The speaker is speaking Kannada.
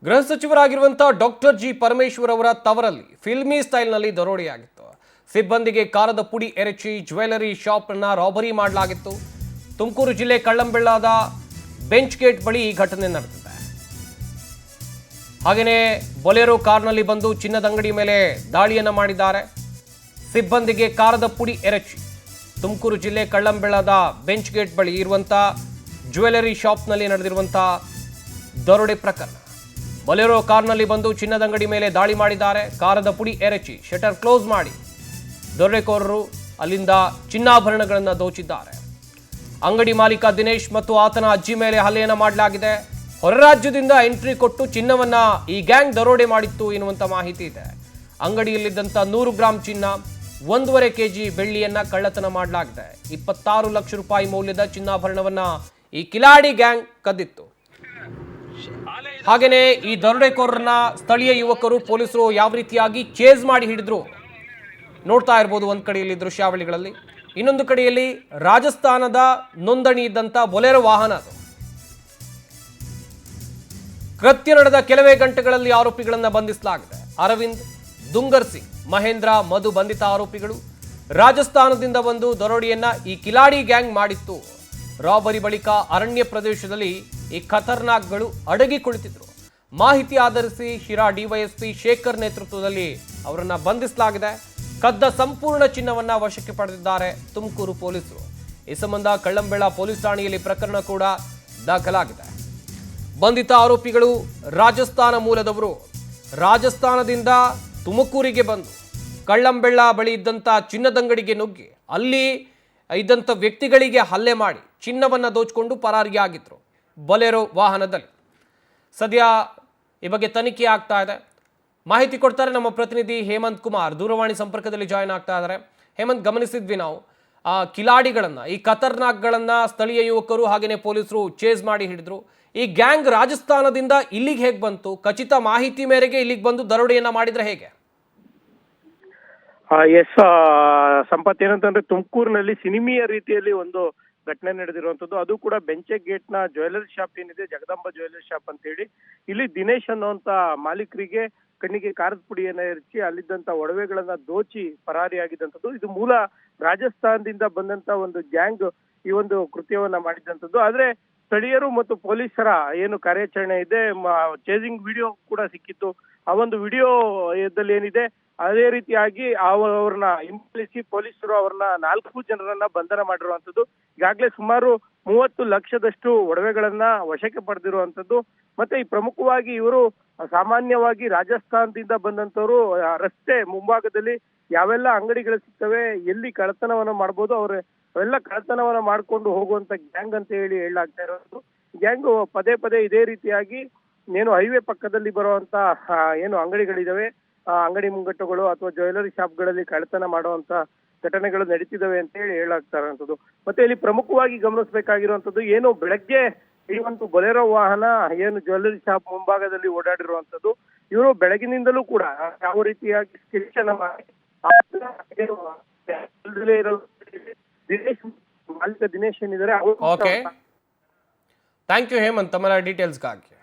ಗೃಹ ಸಚಿವರಾಗಿರುವಂತಹ ಡಾಕ್ಟರ್ ಜಿ ಪರಮೇಶ್ವರ್ ಅವರ ತವರಲ್ಲಿ ಫಿಲ್ಮಿ ಸ್ಟೈಲ್ನಲ್ಲಿ ದರೋಡೆಯಾಗಿತ್ತು. ಸಿಬ್ಬಂದಿಗೆ ಕಾರದ ಪುಡಿ ಎರಚಿ ಜ್ಯುವೆಲರಿ ಶಾಪ್ ಅನ್ನು ರಾಬರಿ ಮಾಡಲಾಗಿತ್ತು. ತುಮಕೂರು ಜಿಲ್ಲೆ ಕಳ್ಳಂಬೆಳ್ಳಾದ ಬೆಂಚ್ ಗೇಟ್ ಬಳಿ ಈ ಘಟನೆ ನಡೆದಿದೆ. ಹಾಗೆಯೇ ಬೊಲೆರೋ ಕಾರ್ನಲ್ಲಿ ಬಂದು ಚಿನ್ನದ ಅಂಗಡಿ ಮೇಲೆ ದಾಳಿಯನ್ನು ಮಾಡಿದ್ದಾರೆ. ಸಿಬ್ಬಂದಿಗೆ ಕಾರದ ಪುಡಿ ಎರಚಿ ತುಮಕೂರು ಜಿಲ್ಲೆ ಕಳ್ಳಂಬೆಳ್ಳಾದ ಬೆಂಚ್ ಗೇಟ್ ಬಳಿ ಇರುವಂತಹ ಜ್ಯುವೆಲರಿ ಶಾಪ್ನಲ್ಲಿ ನಡೆದಿರುವಂತಹ ದರೋಡೆ ಪ್ರಕರಣ. ಬೊಲೆರೋ ಕಾರ್ನಲ್ಲಿ ಬಂದು ಚಿನ್ನದ ಅಂಗಡಿ ಮೇಲೆ ದಾಳಿ ಮಾಡಿದ್ದಾರೆ. ಕಾರದ ಪುಡಿ ಎರಚಿ ಶಟರ್ ಕ್ಲೋಸ್ ಮಾಡಿ ದರೋಡೆಕೋರರು ಅಲ್ಲಿಂದ ಚಿನ್ನಾಭರಣಗಳನ್ನು ದೋಚಿದ್ದಾರೆ. ಅಂಗಡಿ ಮಾಲೀಕ ದಿನೇಶ್ ಮತ್ತು ಆತನ ಅಜ್ಜಿ ಮೇಲೆ ಹಲ್ಲೆಯನ್ನು ಮಾಡಲಾಗಿದೆ. ಹೊರ ರಾಜ್ಯದಿಂದ ಎಂಟ್ರಿ ಕೊಟ್ಟು ಚಿನ್ನವನ್ನ ಈ ಗ್ಯಾಂಗ್ ದರೋಡೆ ಮಾಡಿತ್ತು ಎನ್ನುವಂತ ಮಾಹಿತಿ ಇದೆ. ಅಂಗಡಿಯಲ್ಲಿದ್ದಂಥ 100 ಗ್ರಾಂ ಚಿನ್ನ, 1.5 ಕೆಜಿ ಬೆಳ್ಳಿಯನ್ನ ಕಳ್ಳತನ ಮಾಡಲಾಗಿದೆ. 26 ಲಕ್ಷ ರೂಪಾಯಿ ಮೌಲ್ಯದ ಚಿನ್ನಾಭರಣವನ್ನ ಈ ಕಿಲಾಡಿ ಗ್ಯಾಂಗ್ ಕದ್ದಿತ್ತು. ಹಾಗೇನೆ ಈ ದರೋಡೆಕೋರರನ್ನ ಸ್ಥಳೀಯ ಯುವಕರು ಪೊಲೀಸರು ಯಾವ ರೀತಿಯಾಗಿ ಚೇಸ್ ಮಾಡಿ ಹಿಡಿದ್ರು ನೋಡ್ತಾ ಇರಬಹುದು. ಒಂದ್ ಕಡೆಯಲ್ಲಿ ದೃಶ್ಯಾವಳಿಗಳಲ್ಲಿ, ಇನ್ನೊಂದು ಕಡೆಯಲ್ಲಿ ರಾಜಸ್ಥಾನದ ನೋಂದಣಿ ಇದ್ದಂತ ಬೊಲೆರೋ ವಾಹನ ಅದು. ಕೃತ್ಯ ನಡೆದ ಕೆಲವೇ ಗಂಟೆಗಳಲ್ಲಿ ಆರೋಪಿಗಳನ್ನ ಬಂಧಿಸಲಾಗಿದೆ. ಅರವಿಂದ್, ದುಂಗರ್ ಸಿಂಗ್, ಮಹೇಂದ್ರ, ಮಧು ಬಂಧಿತ ಆರೋಪಿಗಳು. ರಾಜಸ್ಥಾನದಿಂದ ಬಂದು ದರೋಡೆಯನ್ನ ಈ ಕಿಲಾಡಿ ಗ್ಯಾಂಗ್ ಮಾಡಿತ್ತು. ರಾಬರಿ ಬಳಿಕ ಅರಣ್ಯ ಪ್ರದೇಶದಲ್ಲಿ ಈ ಖತರ್ನಾಕ್ಗಳು ಅಡಗಿ ಕುಳಿತಿದ್ರು. ಮಾಹಿತಿ ಆಧರಿಸಿ ಶಿರಾ ಡಿವೈಎಸ್ಪಿ ಶೇಖರ್ ನೇತೃತ್ವದಲ್ಲಿ ಅವರನ್ನ ಬಂಧಿಸಲಾಗಿದೆ. ಕದ್ದ ಸಂಪೂರ್ಣ ಚಿನ್ನವನ್ನ ವಶಕ್ಕೆ ಪಡೆದಿದ್ದಾರೆ ತುಮಕೂರು ಪೊಲೀಸರು. ಈ ಸಂಬಂಧ ಕಳ್ಳಂಬೆಳ್ಳ ಪೊಲೀಸ್ ಠಾಣೆಯಲ್ಲಿ ಪ್ರಕರಣ ಕೂಡ ದಾಖಲಾಗಿದೆ. ಬಂಧಿತ ಆರೋಪಿಗಳು ರಾಜಸ್ಥಾನ ಮೂಲದವರು. ರಾಜಸ್ಥಾನದಿಂದ ತುಮಕೂರಿಗೆ ಬಂದು ಕಳ್ಳಂಬೆಳ್ಳ ಬಳಿ ಇದ್ದಂಥ ಚಿನ್ನದಂಗಡಿಗೆ ನುಗ್ಗಿ ಅಲ್ಲಿ ಇದ್ದಂಥ ವ್ಯಕ್ತಿಗಳಿಗೆ ಹಲ್ಲೆ ಮಾಡಿ ಚಿನ್ನವನ್ನು ದೋಚಿಕೊಂಡು ಪರಾರಿಯಾಗಿದ್ರು ಬೊಲೆರೋ ವಾಹನದಲ್ಲಿ. ಸದ್ಯ ಈ ಬಗ್ಗೆ ತನಿಖೆ ಆಗ್ತಾ ಇದೆ. ಮಾಹಿತಿ ಕೊಡ್ತಾರೆ ನಮ್ಮ ಪ್ರತಿನಿಧಿ ಹೇಮಂತ್ ಕುಮಾರ್, ದೂರವಾಣಿ ಸಂಪರ್ಕದಲ್ಲಿ ಜಾಯ್ನ್ ಆಗ್ತಾ ಇದ್ದಾರೆ. ಹೇಮಂತ್, ಗಮನಿಸಿದ್ವಿ ನಾವು ಆ ಕಿಲಾಡಿಗಳನ್ನ, ಈ ಖತರ್ನಾಕ್ಗಳನ್ನ ಸ್ಥಳೀಯ ಯುವಕರು ಹಾಗೆಯೇ ಪೊಲೀಸರು ಚೇಸ್ ಮಾಡಿ ಹಿಡಿದ್ರು. ಈ ಗ್ಯಾಂಗ್ ರಾಜಸ್ಥಾನದಿಂದ ಇಲ್ಲಿಗೆ ಹೇಗೆ ಬಂತು? ಖಚಿತ ಮಾಹಿತಿ ಮೇರೆಗೆ ಇಲ್ಲಿಗೆ ಬಂದು ದರೋಡೆಯನ್ನ ಮಾಡಿದ್ರೆ ಹೇಗೆ? ಎಸ್ ಸಂಪತ್, ಏನಂತಂದ್ರೆ ತುಮಕೂರಿನಲ್ಲಿ ಸಿನಿಮೀಯ ರೀತಿಯಲ್ಲಿ ಒಂದು ಘಟನೆ ನಡೆದಿರುವಂತದ್ದು. ಅದು ಕೂಡ ಬೆಂಚೆ ಗೇಟ್ ನ ಜ್ಯುವೆಲರಿ ಶಾಪ್ ಏನಿದೆ, ಜಗದಂಬ ಜ್ಯುವೆಲರಿ ಶಾಪ್ ಅಂತ ಹೇಳಿ, ಇಲ್ಲಿ ದಿನೇಶ್ ಅನ್ನುವಂತ ಮಾಲೀಕರಿಗೆ ಕಣ್ಣಿಗೆ ಕಾರದ ಪುಡಿಯನ್ನ ಎರಚಿ ಅಲ್ಲಿದ್ದಂತ ಒಡವೆಗಳನ್ನ ದೋಚಿ ಪರಾರಿಯಾಗಿದ್ದಂಥದ್ದು. ಇದು ಮೂಲ ರಾಜಸ್ಥಾನದಿಂದ ಬಂದಂತ ಒಂದು ಗ್ಯಾಂಗ್ ಈ ಒಂದು ಕೃತ್ಯವನ್ನ ಮಾಡಿದಂಥದ್ದು. ಆದ್ರೆ ಸ್ಥಳೀಯರು ಮತ್ತು ಪೊಲೀಸರ ಏನು ಕಾರ್ಯಾಚರಣೆ ಇದೆ, ಚೇಸಿಂಗ್ ವಿಡಿಯೋ ಕೂಡ ಸಿಕ್ಕಿತ್ತು. ಆ ಒಂದು ವಿಡಿಯೋದಲ್ಲಿ ಏನಿದೆ ಅದೇ ರೀತಿಯಾಗಿ ಅವ್ರನ್ನ ಹಿಂಬಾಲಿಸಿ ಪೊಲೀಸರು ಅವ್ರನ್ನ 4 ಜನರನ್ನ ಬಂಧನ ಮಾಡಿರುವಂತದ್ದು. ಈಗಾಗಲೇ ಸುಮಾರು 30 ಲಕ್ಷದಷ್ಟು ಒಡವೆಗಳನ್ನ ವಶಕ್ಕೆ ಪಡೆದಿರುವಂತದ್ದು. ಮತ್ತೆ ಈ ಪ್ರಮುಖವಾಗಿ ಇವರು ಸಾಮಾನ್ಯವಾಗಿ ರಾಜಸ್ಥಾನದಿಂದ ಬಂದಂತವರು ರಸ್ತೆ ಮುಂಭಾಗದಲ್ಲಿ ಯಾವೆಲ್ಲ ಅಂಗಡಿಗಳು ಸಿಗ್ತವೆ, ಎಲ್ಲಿ ಕಳ್ಳತನವನ್ನ ಮಾಡ್ಬೋದು, ಅವೆಲ್ಲ ಕಳ್ಳತನವನ್ನ ಮಾಡ್ಕೊಂಡು ಹೋಗುವಂತ ಗ್ಯಾಂಗ್ ಅಂತ ಹೇಳಿ ಹೇಳಲಾಗ್ತಾ ಇರೋದು. ಗ್ಯಾಂಗ್ ಪದೇ ಪದೇ ಇದೇ ರೀತಿಯಾಗಿ ಏನು ಹೈವೇ ಪಕ್ಕದಲ್ಲಿ ಬರುವಂತ ಏನು ಅಂಗಡಿಗಳಿದಾವೆ, ಅಂಗಡಿ ಮುಂಗಟ್ಟುಗಳು ಅಥವಾ ಜ್ಯುವೆಲರಿ ಶಾಪ್ಗಳಲ್ಲಿ ಕಳ್ಳತನ ಮಾಡುವಂತ ಘಟನೆಗಳು ನಡೀತಿದಾವೆ ಅಂತ ಹೇಳಿ ಹೇಳಲಾಗ್ತಾ ಇರುವಂತದ್ದು. ಮತ್ತೆ ಇಲ್ಲಿ ಪ್ರಮುಖವಾಗಿ ಗಮನಿಸಬೇಕಾಗಿರುವಂತದ್ದು, ಏನು ಬೆಳಗ್ಗೆ ಈ ಒಂದು ಬೊಲೆರೋ ವಾಹನ ಏನು ಜ್ಯುವೆಲರಿ ಶಾಪ್ ಮುಂಭಾಗದಲ್ಲಿ ಓಡಾಡಿರುವಂತದ್ದು, ಇವರು ಬೆಳಗಿನಿಂದಲೂ ಕೂಡ ಯಾವ ರೀತಿಯಾಗಿ ಸ್ಕೆಚ್ ಮಾಡಿ ದಿನೇಶ್, ಮಾಲೀಕ ದಿನೇಶ್ ಏನಿದ್ದಾರೆ ಓಕೆ, ಥ್ಯಾಂಕ್ ಯು ಹೇಮಂತ್ ತಮ್ಮ ಡೀಟೇಲ್ಸ್ಗಾಗಿ.